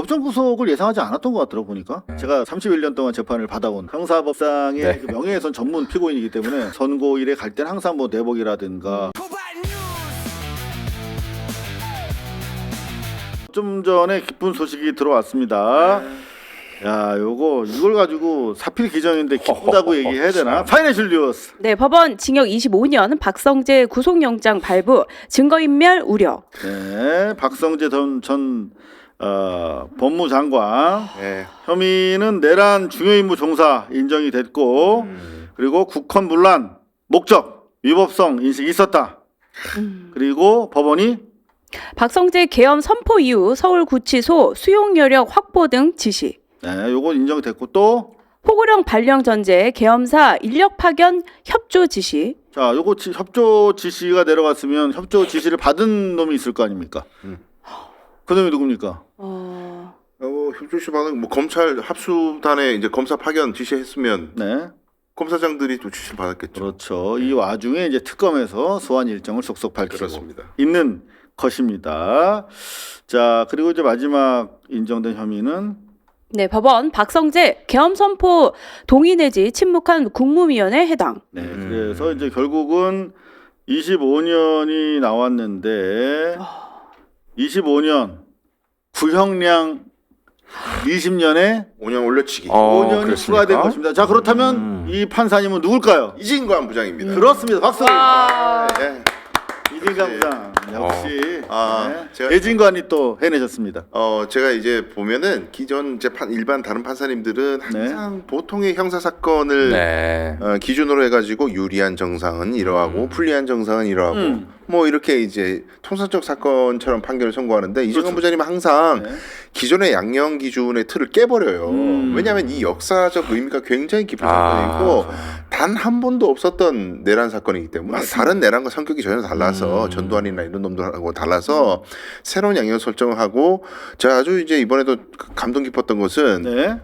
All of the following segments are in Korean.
법정 구속을 예상하지 않았던 것 같더라고 보니까. 제가 31년 동안 재판을 받아온 형사법상의 네. 그 명예훼손 전문 피고인이기 때문에 선고일에 갈 때는 항상 뭐 내복이라든가 좀 전에 기쁜 소식이 들어왔습니다. 야, 이걸 가지고 사필 기정인데 기쁘다고 얘기해야 되나? 파이낸셜 뉴스. 네, 법원 징역 25년 박성재 구속영장 발부 증거인멸 우려. 네, 박성재 전 법무장관 네. 혐의는 내란 중요임무 종사 인정이 됐고 그리고 국헌 문란 목적 위법성 인식이 있었다. 그리고 법원이 박성재 계엄 선포 이후 서울구치소 수용 여력 확보 등 지시. 네, 요건 인정이 됐고 또 포고령 발령 전제 계엄사 인력 파견 협조 지시. 자, 요거 협조 지시가 내려갔으면 협조 지시를 받은 놈이 있을 거 아닙니까? 그 놈이 누굽니까? 협조시 받은 뭐 검찰 합수단에 이제 검사 파견 지시했으면 네, 검사장들이 또 지시를 받았겠죠. 그렇죠. 이 와중에 이제 특검에서 소환 일정을 속속 밝히고 그렇습니다. 있는 것입니다. 자, 그리고 이제 마지막 인정된 혐의는 네, 법원 박성재 계엄 선포 동의 내지 침묵한 국무위원회 해당. 네, 그래서 이제 결국은 25년이 나왔는데 25년 구형량 20년에 5년 올려치기. 5년이 그렇습니까? 추가된 것입니다. 자, 그렇다면 이 판사님은 누굴까요? 이진관 부장입니다. 그렇습니다. 박수. 네. 이진관 부장 역시 제가- 대진관이 또 해내셨습니다. 제가 이제 보면은 기존 재판 일반 다른 판사님들은 항상 보통의 형사 사건을 네. 기준으로 해가지고 유리한 정상은 이러하고 불리한 정상은 이러하고 뭐 이렇게 이제 통상적 사건처럼 판결을 선고하는데 이정관 부장님은 항상 네. 기존의 양형 기준의 틀을 깨버려요. 왜냐하면 이 역사적 의미가 굉장히 깊은 사건이고 단 한 번도 없었던 내란 사건이기 때문에 다른 내란과 성격이 전혀 달라서 전두환이나 이런 놈들하고 달라서 새로운 양형 설정을 하고 제가 아주 이제 이번에도 감동 깊었던 것은 네.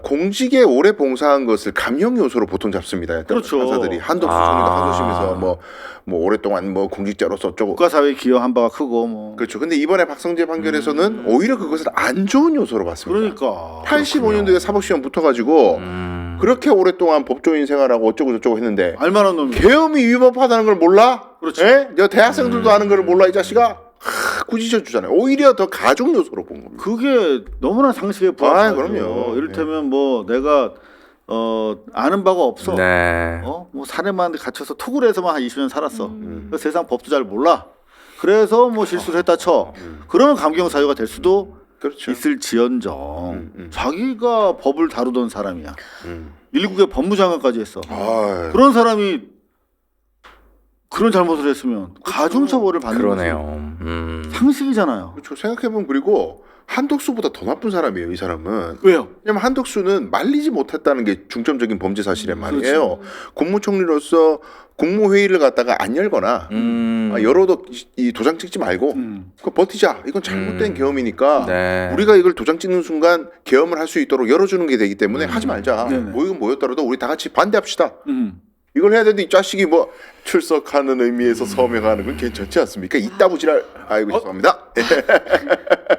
공직에 오래 봉사한 것을 감형 요소로 보통 잡습니다. 그렇죠. 판사들이 한덕수 총리도 항소심에서 뭐 오랫동안 뭐 공직자로서 어쩌고 국가사회에 기여한 바가 크고 뭐. 그렇죠. 근데 이번에 박성재 판결에서는 오히려 그것을 안 좋은 요소로 봤습니다. 그러니까 85년도에 사법시험 붙어가지고 그렇게 오랫동안 법조인 생활하고 어쩌고 저쩌고 했는데 알만한 놈이. 계엄이 위법하다는 걸 몰라? 그렇죠. 예? 너 대학생들도 아는 걸 몰라 이 자식아? 꾸짖어 주잖아요. 오히려 더 가족 요소로 본 겁니다. 그게 너무나 상식에 부합하죠. 그럼요. 이를테면 뭐 내가 아는 바가 없어. 네. 뭐 사내만 갇혀서 토굴 해서만 한 20년 살았어. 그래서 세상 법도 잘 몰라. 그래서 뭐 실수를 했다 쳐. 그러면 감경 사유가 될 수도 그렇죠. 있을지언정 자기가 법을 다루던 사람이야. 일국의 법무장관까지 했어. 아, 그런 사람이 그런 잘못을 했으면 가중처벌을 받는 그러네요. 것은 상식이잖아요. 그렇죠. 생각해보면 그리고 한덕수보다 더 나쁜 사람이에요. 이 사람은. 왜요? 왜냐면 한덕수는 말리지 못했다는 게 중점적인 범죄 사실란 말이에요. 그렇죠. 국무총리로서 국무회의를 갖다가 안 열거나 열어도 이 도장 찍지 말고 그거 버티자. 이건 잘못된 계엄이니까 네. 우리가 이걸 도장 찍는 순간 계엄을 할 수 있도록 열어주는 게 되기 때문에 하지 말자. 네네. 모이건 모였더라도 우리 다 같이 반대합시다. 음. 이걸 해야 되는데 이 자식이 뭐 출석하는 의미에서 서명하는 건 괜찮지 않습니까? 이따부 지랄. 아이고 죄송합니다.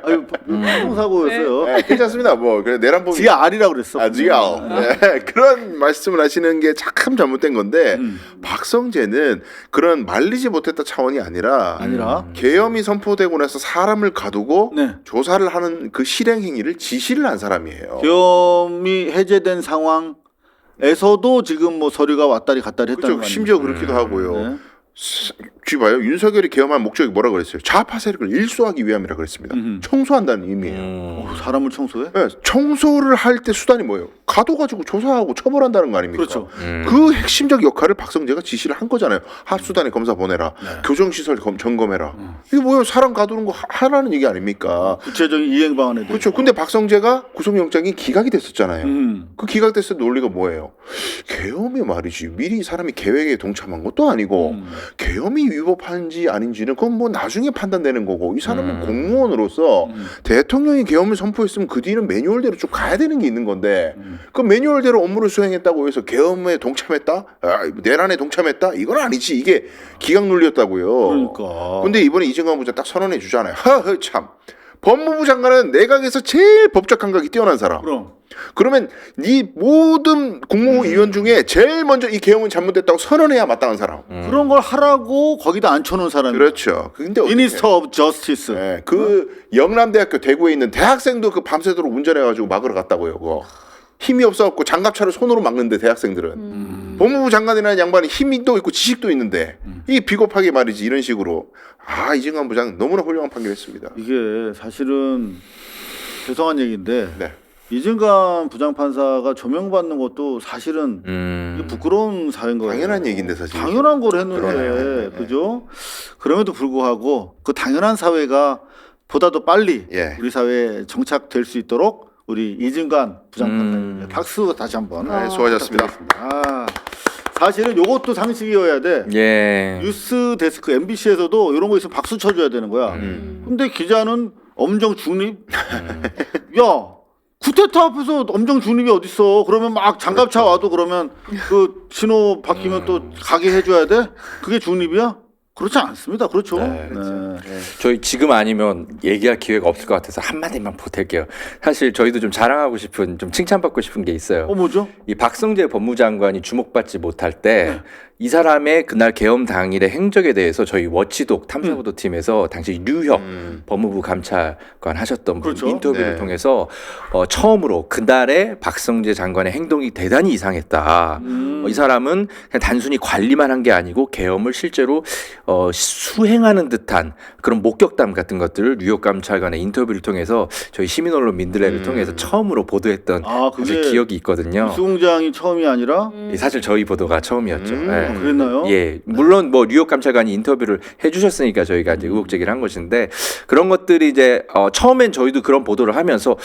아유, 교통사고였어요. 네, 괜찮습니다. 뭐 그래 내란범 GR이라고 그랬어. 네, 그런 말씀을 하시는 게 참 잘못된 건데 박성재는 그런 말리지 못했다 차원이 아니라 계엄이 선포되고 나서 사람을 가두고 네. 조사를 하는 그 실행 행위를 지시를 한 사람이에요. 계엄이 해제된 상황에서도 지금 뭐 서류가 왔다리 갔다리 했다는 거 그렇죠. 아닙니까? 심지어 그렇기도 하고요. 네. 봐요. 윤석열이 계엄한 목적이 뭐라 그랬어요? 좌파 세력을 일소하기 위함이라 그랬습니다. 청소한다는 의미예요. 사람을 청소해? 네, 청소를 할 때 수단이 뭐예요? 가둬가지고 조사하고 처벌한다는 거 아닙니까? 그렇죠. 그 핵심적 역할을 박성재가 지시를 한 거잖아요. 합수단에 검사 보내라. 교정시설 점검해라. 이게 뭐예요? 사람 가두는 거 하라는 얘기 아닙니까? 구체적인 이행 방안에 대해서. 그렇죠. 근데 박성재가 구속영장이 기각이 됐었잖아요. 그 기각됐을 때 논리가 뭐예요? 계엄이 말이지. 미리 사람이 계획에 동참한 것도 아니고 계엄이 위법한지 아닌지는 그건 뭐 나중에 판단되는 거고 이 사람은 공무원으로서 대통령이 계엄을 선포했으면 그 뒤는 매뉴얼대로 쭉 가야 되는 게 있는 건데 그 매뉴얼대로 업무를 수행했다고 해서 계엄에 동참했다? 내란에 동참했다? 이건 아니지. 이게 기각 논리였다고요. 그러니까. 근데 이번에 이정관 부장 딱 선언해 주잖아요. 허허 참. 법무부 장관은 내각에서 제일 법적 감각이 뛰어난 사람. 그럼 그러면 이 모든 국무위원 중에 제일 먼저 이 계엄은 잘못됐다고 선언해야 마땅한 사람. 그런 걸 하라고 거기다 앉혀놓은 사람이 그렇죠. 근데 미니스터 오브 저스티스. 네, 그 영남대학교 대구에 있는 대학생도 그 밤새도록 운전해가지고 막으러 갔다고요. 그거 힘이 없어갖고 장갑차를 손으로 막는데 대학생들은 법무부 장관이라는 양반이 힘도 있고 지식도 있는데 이 비겁하게 말이지 이런 식으로 이진관 부장 너무나 훌륭한 판결했습니다. 이게 사실은 죄송한 얘기인데 네. 이진관 부장판사가 조명받는 것도 사실은 이게 부끄러운 사회인 거예요. 당연한 얘기인데 사실. 당연한 걸 했는데 그러네. 그죠? 그럼에도 불구하고 그 당연한 사회가 보다 더 빨리 예. 우리 사회에 정착될 수 있도록 우리 이진관 부장판사님 박수 다시 한번. 네, 수고하셨습니다. 사실은 요것도 상식이어야 돼. 예. 뉴스 데스크 MBC에서도 이런 거 있으면 박수 쳐줘야 되는 거야. 근데 기자는 엄정 중립? 야, 쿠데타 앞에서 엄정 중립이 어딨어? 그러면 막 장갑차 와도 그러면 그 신호 바뀌면 또 가게 해줘야 돼? 그게 중립이야? 그렇지 않습니다. 그렇죠. 네, 네. 저희 지금 아니면 얘기할 기회가 없을 것 같아서 한마디만 보탤게요. 사실 저희도 좀 자랑하고 싶은, 좀 칭찬받고 싶은 게 있어요. 뭐죠? 이 박성재 법무장관이 주목받지 못할 때 이 사람의 그날 계엄 당일의 행적에 대해서 저희 워치독 탐사보도 팀에서 당시 류혁 법무부 감찰관 하셨던 분 그렇죠. 인터뷰를 네. 통해서 처음으로 그날의 박성재 장관의 행동이 대단히 이상했다. 이 사람은 그냥 단순히 관리만 한 게 아니고 계엄을 실제로 수행하는 듯한 그런 목격담 같은 것들을 류혁 감찰관의 인터뷰를 통해서 저희 시민언론 민들레를 통해서 처음으로 보도했던 그게 기억이 있거든요. 수공장이 처음이 아니라 사실 저희 보도가 처음이었죠. 네. 그랬나요? 예, 물론 뭐 뉴욕 감찰관이 인터뷰를 해주셨으니까 저희가 이제 의혹 제기를 한 것인데 그런 것들이 이제 처음엔 저희도 그런 보도를 하면서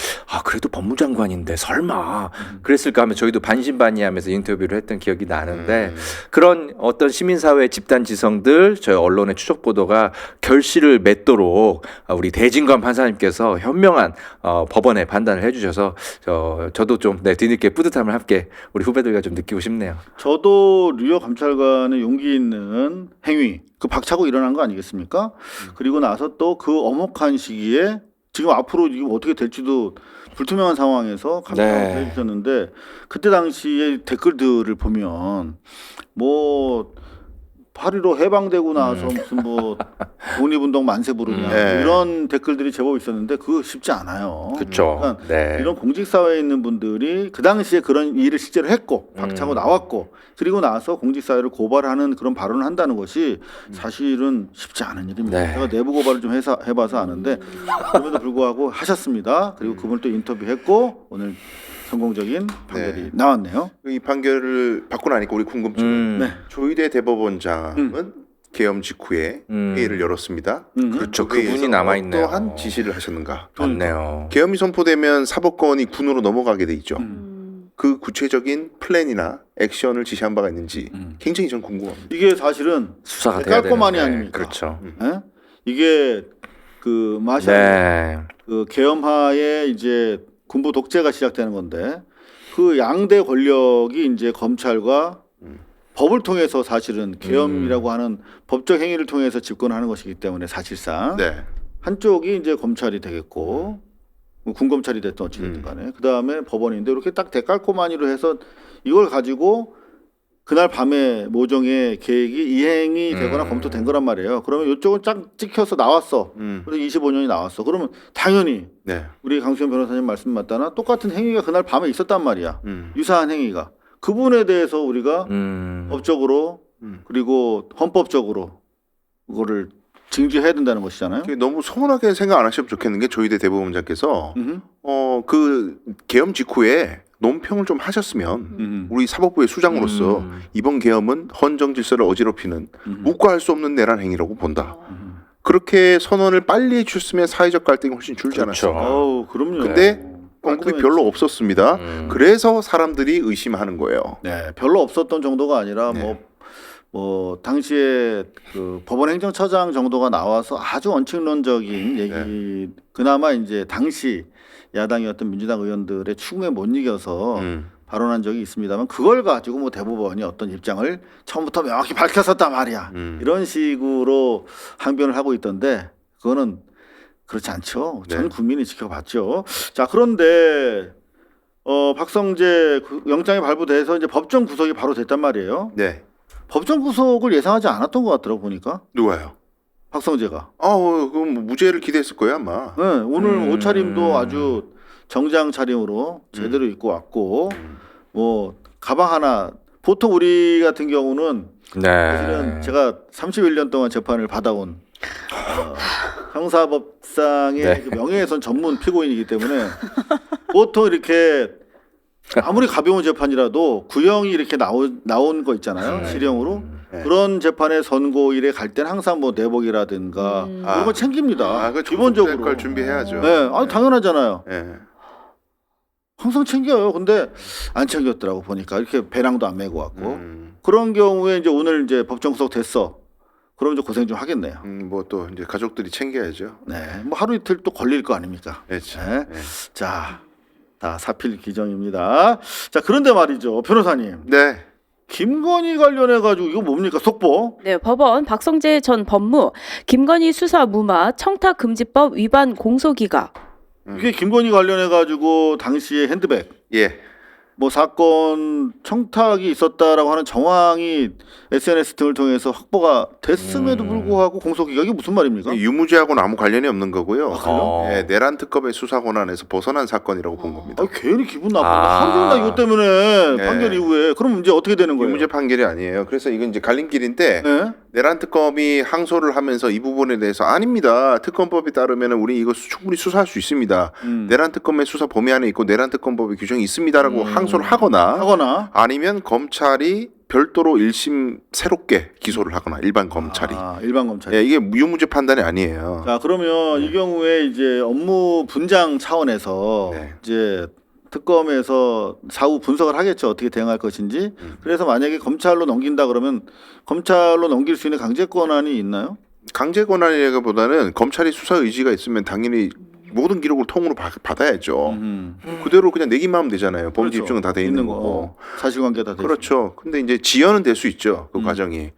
그래도 법무장관인데 설마 그랬을까 하면 저희도 반신반의하면서 인터뷰를 했던 기억이 나는데 그런 어떤 시민사회 집단 지성들 저희 언론의 추적 보도가 결실을 맺도록 우리 대진관 판사님께서 현명한 법원의 판단을 해주셔서 저도 좀 뒤늦게 뿌듯함을 함께 우리 후배들과 좀 느끼고 싶네요. 저도 류혁 감찰관의 용기 있는 행위, 그 박차고 일어난 거 아니겠습니까? 그리고 나서 또 그 엄혹한 시기에 지금 앞으로 이게 어떻게 될지도 불투명한 상황에서 감찰을 해주셨는데 그때 당시의 댓글들을 보면 뭐 8.15 해방되고 나서 무슨 뭐 독립운동 만세 부르냐 네. 이런 댓글들이 제법 있었는데 그거 쉽지 않아요. 그렇죠. 그러니까 네. 이런 공직사회에 있는 분들이 그 당시에 그런 일을 실제로 했고 박차고 나왔고 그리고 나서 공직사회를 고발하는 그런 발언을 한다는 것이 사실은 쉽지 않은 일입니다. 네. 제가 내부 고발을 좀 해봐서 아는데 그럼에도 불구하고 하셨습니다. 그리고 그분을 또 인터뷰했고 오늘 성공적인 판결이 나왔네요. 이 판결을 받고 나니까 우리 궁금증은 네. 조희대 대법원장은 계엄 직후에 회의를 열었습니다. 그렇죠. 그 회의에서 그분이 남아있네요. 어떠한 지시를 하셨는가? 맞네요. 계엄이 선포되면 사법권이 군으로 넘어가게 돼 있죠. 그 구체적인 플랜이나 액션을 지시한 바가 있는지 굉장히 전 궁금합니다. 이게 사실은 수사가 돼야 깔끔하니 되는데. 아닙니까? 그렇죠. 예? 이게 그 마샬 네. 그 계엄하에 이제 군부 독재가 시작되는 건데 그 양대 권력이 이제 검찰과 법을 통해서 사실은 계엄이라고 하는 법적 행위를 통해서 집권하는 것이기 때문에 사실상 네. 한쪽이 이제 검찰이 되겠고 군검찰이 됐든 어찌됐든 간에 그 다음에 법원인데 이렇게 딱 대깔코마니로 해서 이걸 가지고 그날 밤에 모종의 계획이 이행이 되거나 검토된 거란 말이에요. 그러면 이쪽은 쫙 찍혀서 나왔어. 그래서 25년이 나왔어. 그러면 당연히 네. 우리 강수현 변호사님 말씀 맞다나 똑같은 행위가 그날 밤에 있었단 말이야. 유사한 행위가. 그 부분에 대해서 우리가 법적으로 그리고 헌법적으로 그거를 징계해야 된다는 것이잖아요. 너무 서운하게 생각 안 하시면 좋겠는 게 조희대 대법원장께서 그 계엄 직후에 논평을 좀 하셨으면 우리 사법부의 수장으로서 이번 계엄은 헌정 질서를 어지럽히는 묵과할 수 없는 내란 행위라고 본다. 그렇게 선언을 빨리 해주셨으면 사회적 갈등이 훨씬 줄지 그렇죠. 않았을까. 그럼요. 근데 언급이 깔끔했지. 별로 없었습니다. 그래서 사람들이 의심하는 거예요. 네, 별로 없었던 정도가 아니라 네. 뭐 당시에 그 법원 행정처장 정도가 나와서 아주 원칙론적인 얘기 그나마 이제 당시 야당이었던 민주당 의원들의 추궁에 못 이겨서 발언한 적이 있습니다만 그걸 가지고 뭐 대법원이 어떤 입장을 처음부터 명확히 밝혔었단 말이야. 이런 식으로 항변을 하고 있던데 그거는 그렇지 않죠. 네. 전 국민이 지켜봤죠. 자, 그런데 박성재 영장이 발부돼서 이제 법정 구속이 바로 됐단 말이에요. 네. 법정 구속을 예상하지 않았던 것 같더라고 보니까 누가요? 박성재가. 그럼 뭐 무죄를 기대했을 거예요 아마. 네, 오늘 옷차림도 아주 정장 차림으로 제대로 입고 왔고 뭐 가방 하나. 보통 우리 같은 경우는 사실은 제가 31년 동안 재판을 받아온 형사법상의 네. 그 명예훼손 전문 피고인이기 때문에 보통 이렇게 아무리 가벼운 재판이라도 구형이 이렇게 나온 거 있잖아요. 실형으로. 네. 그런 재판의 선고일에 갈 때는 항상 뭐 내복이라든가 이런 거 챙깁니다. 그 기본적으로. 걸 준비해야죠. 네, 당연하잖아요. 네. 항상 챙겨요. 근데 안 챙겼더라고 보니까 이렇게 배낭도 안 메고 왔고 음. 그런 경우에 이제 오늘 이제 법정 구속 됐어. 그럼 이제 고생 좀 하겠네요. 뭐 또 이제 가족들이 챙겨야죠. 네, 뭐 하루 이틀 또 걸릴 거 아닙니까? 그렇죠. 네. 자, 다 사필 기정입니다. 자, 그런데 말이죠, 변호사님. 네. 김건희 관련해 가지고 이거 뭡니까 속보? 네, 법원 박성재 전 법무 김건희 수사 무마 청탁금지법 위반 공소기각. 이게 김건희 관련해 가지고 당시에 핸드백 예. 뭐 사건 청탁이 있었다라고 하는 정황이 SNS 등을 통해서 확보가 됐음에도 불구하고 공소기각이 무슨 말입니까? 유무죄하고는 아무 관련이 없는 거고요. 그래요? 예, 내란 특검의 수사 권한에서 벗어난 사건이라고 본 겁니다. 괜히 기분 나쁜다. 하루 종일 나 이것 때문에 네. 판결 이후에 그럼 이제 어떻게 되는 거예요? 유무죄 판결이 아니에요. 그래서 이건 이제 갈림길인데 네? 내란 특검이 항소를 하면서 이 부분에 대해서 아닙니다. 특검법에 따르면 우리 이거 충분히 수사할 수 있습니다. 내란 특검의 수사 범위 안에 있고 내란 특검법의 규정이 있습니다라고 항소를 하거나 아니면 검찰이 별도로 1심 새롭게 기소를 하거나 일반 검찰이. 일반 검찰이. 예, 이게 유무죄 판단이 아니에요. 자, 그러면 이 경우에 이제 업무 분장 차원에서 네. 이제 특검에서 사후 분석을 하겠죠. 어떻게 대응할 것인지. 그래서 만약에 검찰로 넘긴다 그러면 검찰로 넘길 수 있는 강제 권한이 있나요? 강제 권한이라기보다는 검찰이 수사 의지가 있으면 당연히 모든 기록을 통으로 받아야죠. 그대로 그냥 내기만 하면 되잖아요. 범죄 그렇죠. 입증은 다 돼 있는 거고. 사실관계 다 돼. 그렇죠. 근데 이제 지연은 될 수 있죠. 그 과정이.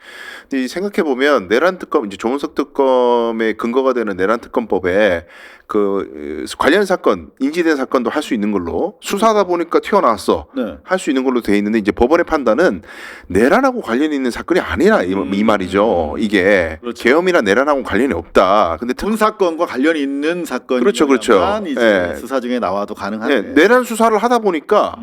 근데 생각해 보면 내란 특검 이제 조은석 특검의 근거가 되는 내란 특검법에 그 관련 사건 인지된 사건도 할 수 있는 걸로 수사하다 보니까 튀어나왔어. 네. 할 수 있는 걸로 돼 있는데 이제 법원의 판단은 내란하고 관련이 있는 사건이 아니라 이 말이죠. 이게 그렇죠. 계엄이나 내란하고 관련이 없다. 근데 군 사건과 관련이 있는 사건이 그렇죠. 이제 네. 수사 중에 나와도 가능한데. 네, 내란 수사를 하다 보니까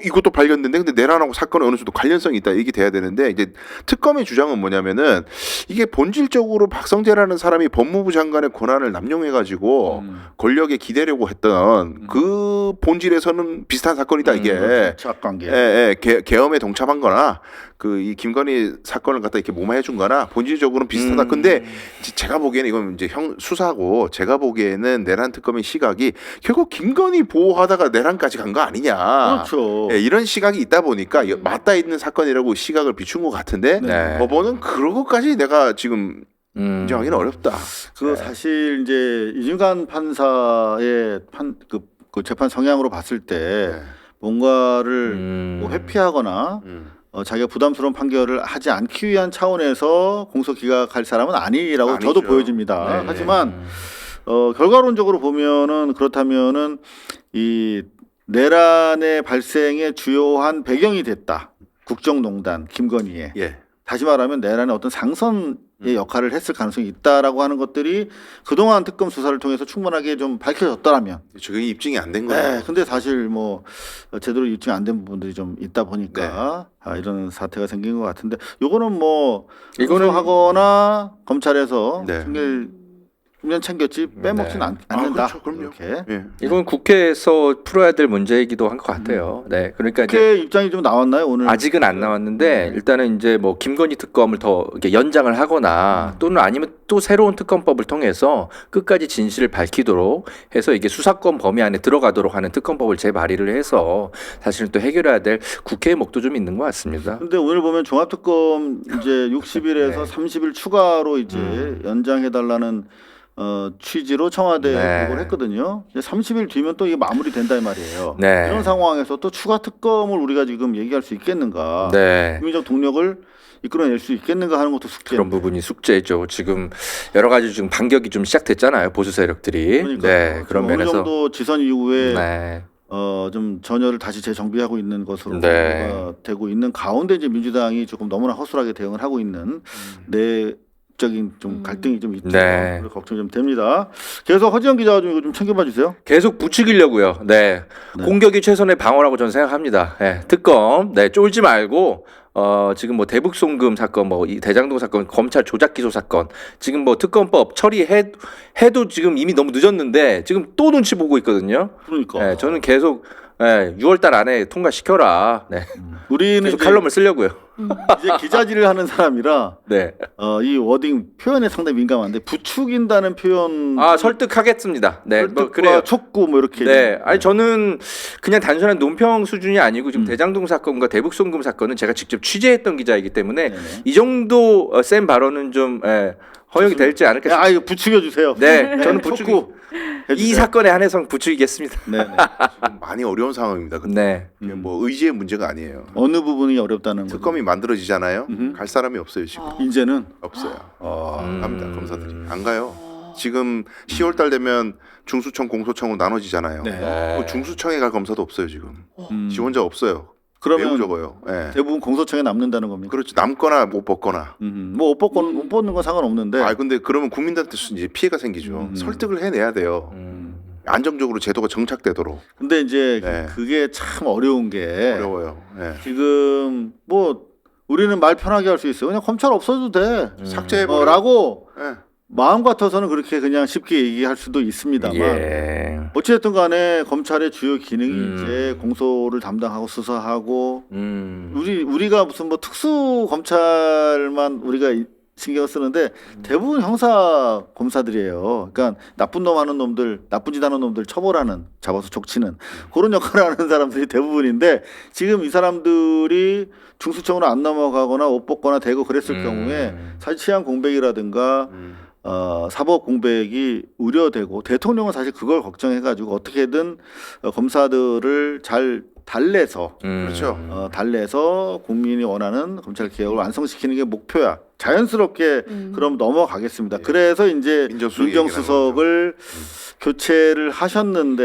이것도 발견된데 근데 내란하고 사건에 어느 정도 관련성이 있다 이게 돼야 되는데 이제 특검의 주장은 뭐냐면은 이게 본질적으로 박성재라는 사람이 법무부 장관의 권한을 남용해 가지고 권력에 기대려고 했던 그 본질에서는 비슷한 사건이다 이게. 착관계. 계엄에 동참한거나 그 이 김건희 사건을 갖다 이렇게 모마해준거나 본질적으로는 비슷하다. 근데 제가 보기에는 이건 이제 수사고 제가 보기에는 내란 특검의 시각이 결국 김건희 보호하다가 내란까지 간 거 아니냐. 그렇죠. 예, 이런 시각이 있다 보니까 맞닿아 있는 사건이라고 시각을 비춘 것 같은데 네. 법원은 그런 것까지 내가 지금 인정하기는 어렵다. 그 사실 이제 이중간 판사의 그 재판 성향으로 봤을 때 뭔가를 뭐 회피하거나 자기가 부담스러운 판결을 하지 않기 위한 차원에서 공소 기각할 사람은 아니라고 아니죠. 저도 보여집니다. 네. 하지만 결과론적으로 보면은 그렇다면은 이 내란의 발생에 주요한 배경이 됐다. 국정농단 김건희의. 예. 다시 말하면 내란의 어떤 상선의 역할을 했을 가능성이 있다라고 하는 것들이 그동안 특검 수사를 통해서 충분하게 좀 밝혀졌더라면. 그게 입증이 안 된 거예요. 네, 근데 사실 뭐 제대로 입증 안 된 부분들이 좀 있다 보니까 이런 사태가 생긴 것 같은데 요거는 뭐 이거는 하거나 검찰에서 네. 챙기면 챙겼지 빼먹진 않는다. 그렇죠, 그럼요. 이렇게. 예. 이건 국회에서 풀어야 될 문제이기도 한 것 같아요. 네, 그러니까 이제 국회 입장이 좀 나왔나요 오늘? 아직은 안 나왔는데 일단은 이제 뭐 김건희 특검을 더 이렇게 연장을 하거나 또는 아니면 또 새로운 특검법을 통해서 끝까지 진실을 밝히도록 해서 이게 수사권 범위 안에 들어가도록 하는 특검법을 재발의를 해서 사실은 또 해결해야 될 국회의 목도 좀 있는 것 같습니다. 근데 오늘 보면 종합특검 이제 60일에서 30일 추가로 이제 연장해 달라는 취지로 청와대에 네. 보고를 했거든요. 이제 30일 뒤면 또 이게 마무리된다 이 말이에요. 네. 이런 상황에서 또 추가 특검을 우리가 지금 얘기할 수 있겠는가? 네. 국민적 동력을 이끌어낼 수 있겠는가 하는 것도 숙제. 그런 부분이 숙제죠. 지금 여러 가지 지금 반격이 좀 시작됐잖아요. 보수 세력들이. 그러니까 네. 그런 어느 면에서 정도 지선 이후에 네. 좀 전열을 다시 재정비하고 있는 것으로 네. 보도가 되고 있는 가운데 이제 민주당이 조금 너무나 허술하게 대응을 하고 있는 내적인 좀 갈등이 좀 있죠. 네. 그래서 걱정이 좀 됩니다. 계속 허지영 기자가 좀 이거 좀 챙겨봐 주세요. 계속 부추기려고요. 네. 네. 공격이 최선의 방어라고 저는 생각합니다. 네. 특검. 네. 쫄지 말고 지금 뭐 대북송금 사건, 뭐 이 대장동 사건, 검찰 조작 기소 사건, 지금 뭐 특검법 처리해도 지금 이미 너무 늦었는데 지금 또 눈치 보고 있거든요. 그러니까 네. 저는 계속 6월달 안에 통과시켜라. 네. 우리는 계속 이제, 칼럼을 쓰려고요. 이제 기자질을 하는 사람이라 네. 이 워딩 표현에 상당히 민감한데 부추긴다는 표현, 설득하겠습니다. 네. 뭐 설득과 그래요. 촉구 뭐 이렇게. 네, 아니 저는 그냥 단순한 논평 수준이 아니고 지금 음. 대장동 사건과 대북송금 사건은 제가 직접 취재했던 기자이기 때문에 네네. 이 정도 센 발언은 좀 허용이 될지 않을까 싶습니다. 이거 부추겨 주세요. 네, 저는 부추기 이 해주세요. 사건에 한해서 부추기겠습니다. 네. 지금 많이 어려운 상황입니다. 근데 네, 이게 뭐 의지의 문제가 아니에요. 어느 부분이 어렵다는 거죠? 특검이 만들어지잖아요. 음흠. 갈 사람이 없어요 지금. 이제는 없어요. 아, 갑니다 검사들이 안 가요. 지금 10월달 되면 중수청 공소청으로 나눠지잖아요. 네. 뭐 중수청에 갈 검사도 없어요 지금. 음. 지원자 없어요. 그러면 매우 적어요. 예. 대부분 공소청에 남는다는 겁니까? 그렇죠. 남거나 못 벗거나. 뭐옷 벗는 건 상관없는데. 아 근데 그러면 국민들한테 이제 피해가 생기죠. 설득을 해내야 돼요. 안정적으로 제도가 정착되도록. 근데 이제 네. 그게 참 어려운 게 어려워요. 예. 지금 뭐 우리는 말 편하게 할 수 있어요. 그냥 검찰 없어도 돼. 삭제해버려. 라고 예. 마음 같아서는 그렇게 그냥 쉽게 얘기할 수도 있습니다만 예, 어찌됐든 간에 검찰의 주요 기능이 이제 공소를 담당하고 수사하고 우리가 무슨 뭐 특수 검찰만 우리가 신경 쓰는데 대부분 형사 검사들이에요. 그러니까 나쁜 놈 하는 놈들, 나쁜 짓 하는 놈들 처벌하는, 잡아서 족치는 그런 역할을 하는 사람들이 대부분인데 지금 이 사람들이 중수청으로 안 넘어가거나 옷 벗거나 되고 그랬을 경우에 사실 치안 공백이라든가 사법 공백이 우려되고 대통령은 사실 그걸 걱정해가지고 어떻게든 검사들을 잘 달래서 그렇죠. 달래서 국민이 원하는 검찰 개혁을 완성시키는 게 목표야. 자연스럽게 그럼 넘어가겠습니다. 그래서 이제 민정수석이 민정수석을 교체를 하셨는데